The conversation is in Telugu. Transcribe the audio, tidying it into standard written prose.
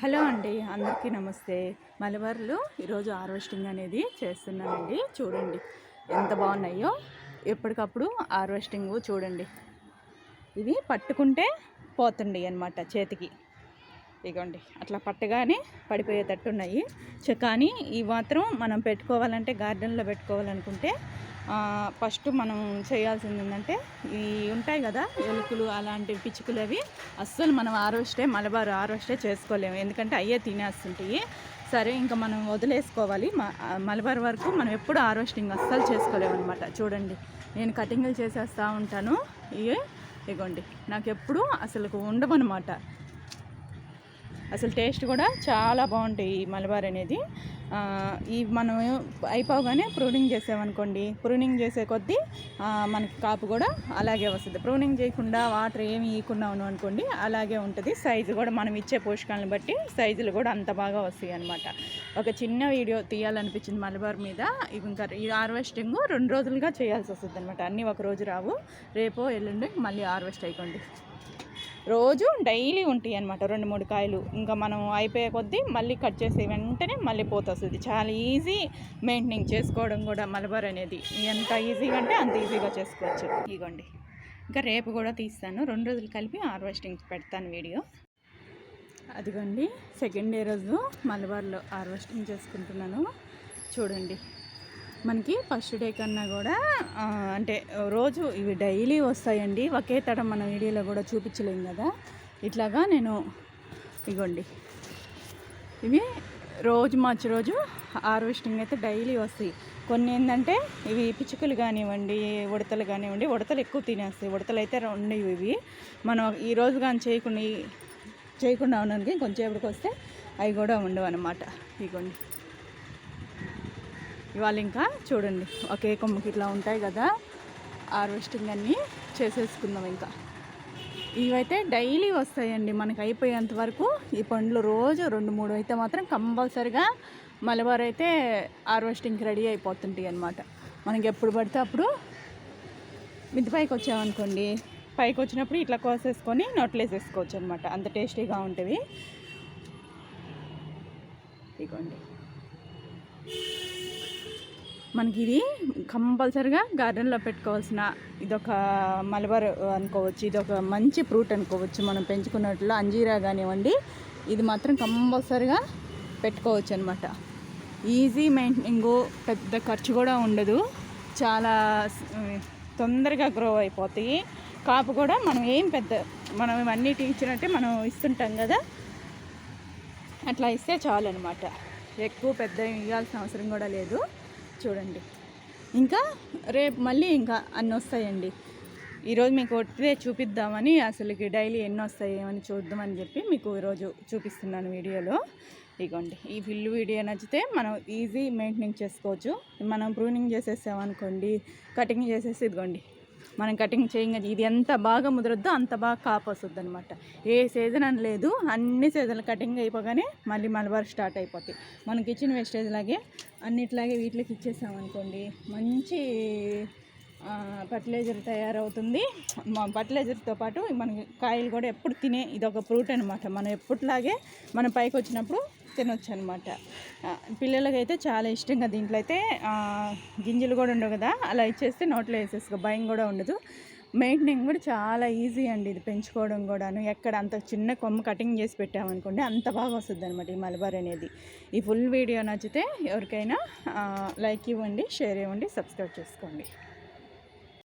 హలో అండి, అందరికీ నమస్తే. మలబార్లో ఈరోజు హార్వెస్టింగ్ అనేది చేస్తున్నానండి. చూడండి ఎంత బాగున్నాయో. ఎప్పటికప్పుడు హార్వెస్టింగ్ చూడండి. ఇవి పట్టుకుంటే పోతుండి అన్నమాట చేతికి. ఇగోండి అట్లా పట్టగానే పడిపోయేటట్టున్నాయి. కానీ ఈ మాత్రం మనం పెట్టుకోవాలంటే, గార్డెన్లో పెట్టుకోవాలనుకుంటే ఫస్ట్ మనం చేయాల్సింది ఏంటంటే, ఈ ఉంటాయి కదా ఎలుకలు అలాంటి పిచ్చుకలు, అవి అస్సలు మనం మలబార్ హార్వెస్టే చేసుకోలేము. ఎందుకంటే అయ్యే తినేస్తుంటాయి. సరే, ఇంకా మనం వదిలేసుకోవాలి. మలబార్ వరకు మనం ఎప్పుడు హార్వెస్టింగ్ అస్సలు చేసుకోలేము అనమాట. చూడండి, నేను కటింగ్లు చేసేస్తూ ఉంటాను. ఇగోండి నాకు ఎప్పుడు అసలు ఉండవన్నమాట. అసలు టేస్ట్ కూడా చాలా బాగుంటాయి ఈ మలబార్ అనేది. ఈ మనం అయిపోగానే ప్రూనింగ్ చేసామనుకోండి, ప్రూనింగ్ చేసే కొద్దీ మనకి కాపు కూడా అలాగే వస్తుంది. ప్రూనింగ్ చేయకుండా వాటర్ ఏమి ఇవ్వకుండా ఉన్నాం అనుకోండి, అలాగే ఉంటుంది. సైజు కూడా మనం ఇచ్చే పోషకాలను బట్టి సైజులు కూడా అంత బాగా వస్తాయి అన్నమాట. ఒక చిన్న వీడియో తీయాలనిపించింది మలబార్ మీద. ఇంకా ఈ హార్వెస్టింగ్ 2 రోజులుగా చేయాల్సి వస్తుంది అనమాట. అన్నీ ఒక రోజు రావు. రేపో ఎల్లుండి మళ్ళీ హార్వెస్ట్ అయిపోండి. రోజు డైలీ ఉంటాయి అన్నమాట 2-3 కాయలు. ఇంకా మనం అయిపోయే కొద్దీ మళ్ళీ కట్ చేసే వెంటనే మళ్ళీ పోతొస్తుంది. చాలా ఈజీ మెయింటైన్ చేసుకోవడం కూడా మలబార్ అనేది. ఎంత ఈజీగా అంటే అంత ఈజీగా చేసుకోవచ్చు. ఇగోండి, ఇంకా రేపు కూడా తీస్తాను. 2 రోజులు కలిపి హార్వెస్టింగ్ పెడతాను వీడియో. అదిగోండి, సెకండ్ డే రోజు మలబార్లో హార్వెస్టింగ్ చేసుకుంటున్నాను. చూడండి, మనకి ఫస్ట్ డే కన్నా కూడా అంటే రోజు ఇవి డైలీ వస్తాయండి. ఒకే తడం మన వీడియోలో కూడా చూపించలేం కదా. ఇట్లాగా నేను ఇగోండి, ఇవి రోజు మార్చి రోజు హార్వెస్టింగ్ అయితే డైలీ వస్తాయి. కొన్ని ఏంటంటే ఇవి పిచ్చుకలు కానివ్వండి, ఉడతలు కానివ్వండి, ఉడతలు ఎక్కువ తినేస్తాయి. ఉడతలు అయితే ఉండవు. ఇవి మనం ఈరోజు కానీ చేయకుండా ఉన్నానికి కొంచెంసేపటికి వస్తే అవి కూడా ఉండవు అన్నమాట. ఇగోండి, ఇవాళ ఇంకా చూడండి ఒకే కొమ్మకి ఇట్లా ఉంటాయి కదా. హార్వెస్టింగ్ అన్నీ చేసేసుకుందాం. ఇంకా ఇవైతే డైలీ వస్తాయండి మనకి అయిపోయేంత వరకు. ఈ పండ్లు రోజు 2-3 అయితే మాత్రం కంపల్సరిగా మలబార్ అయితే హార్వెస్టింగ్కి రెడీ అయిపోతుంటాయి అన్నమాట. మనకి ఎప్పుడు పడితే అప్పుడు మిద్ది పైకి వచ్చామనుకోండి, పైకి వచ్చినప్పుడు ఇట్లా కోసేసుకొని నోట్లో వేసేసుకోవచ్చు అనమాట. అంత టేస్టీగా ఉంటుంది. ఇదిగోండి, మనకి ఇది కంపల్సరిగా గార్డెన్లో పెట్టుకోవాల్సిన ఇదొక మలబార్ అనుకోవచ్చు. ఇదొక మంచి ఫ్రూట్ అనుకోవచ్చు. మనం పెంచుకున్నట్లు అంజీరా కానివ్వండి, ఇది మాత్రం కంపల్సరిగా పెట్టుకోవచ్చు అనమాట. ఈజీ మెయింటైనింగ్, పెద్ద ఖర్చు కూడా ఉండదు. చాలా తొందరగా గ్రో అయిపోతాయి. కాపు కూడా మనం అన్నిటి ఇచ్చినట్టే మనం ఇస్తుంటాం కదా, అట్లా ఇస్తే చాలు అనమాట. ఎక్కువ పెద్ద ఇవ్వాల్సిన అవసరం కూడా లేదు. చూడండి, ఇంకా రేపు మళ్ళీ ఇంకా అన్నీ వస్తాయండి. ఈరోజు మీకు ఒట్టిదే చూపిద్దామని, అసలుకి డైలీ ఎన్ని వస్తాయేమని చూద్దామని చెప్పి మీకు ఈరోజు చూపిస్తున్నాను వీడియోలో. ఇగోండి, ఈ ఫుల్ వీడియో నచ్చితే మనం ఈజీ మెయింటైన్ చేసుకోవచ్చు. మనం ప్రూనింగ్ చేసేసామనుకోండి, కటింగ్ చేసేసి ఇదిగోండి మనం కటింగ్ చేయంగా ఇది ఎంత బాగా ముదరద్దో అంత బాగా కాపు వస్తుంది అనమాట. ఏ సీజన్ అని లేదు, అన్ని సీజన్లు కటింగ్ అయిపోగానే మళ్ళీ మలబార్ స్టార్ట్ అయిపోతాయి. మనకి ఇచ్చిన వేస్టేజ్ లాగే అన్నిట్లాగే వీటికి ఇచ్చేసామనుకోండి, మంచి ఫర్టిలైజర్ తయారవుతుంది. ఫర్టిలైజర్తో పాటు మనకి కాయలు కూడా ఎప్పుడు తినే ఇదొక ఫ్రూట్ అనమాట. మనం ఎప్పటిలాగే మనం పైకి వచ్చినప్పుడు తినొచ్చు అనమాట. పిల్లలకైతే చాలా ఇష్టంగా. దీంట్లో అయితే గింజలు కూడా ఉండవు కదా, అలా ఇచ్చేస్తే నోట్లో వేసేసుకో, భయం కూడా ఉండదు. మెయింటైనింగ్ కూడా చాలా ఈజీ అండి. ఇది పెంచుకోవడం కూడాను. ఎక్కడ అంత చిన్న కొమ్మ కటింగ్ చేసి పెట్టామనుకోండి, అంత బాగా వస్తుంది అనమాట ఈ మలబార్ అనేది. ఈ ఫుల్ వీడియో నచ్చితే ఎవరికైనా లైక్ ఇవ్వండి, షేర్ ఇవ్వండి, సబ్స్క్రైబ్ చేసుకోండి.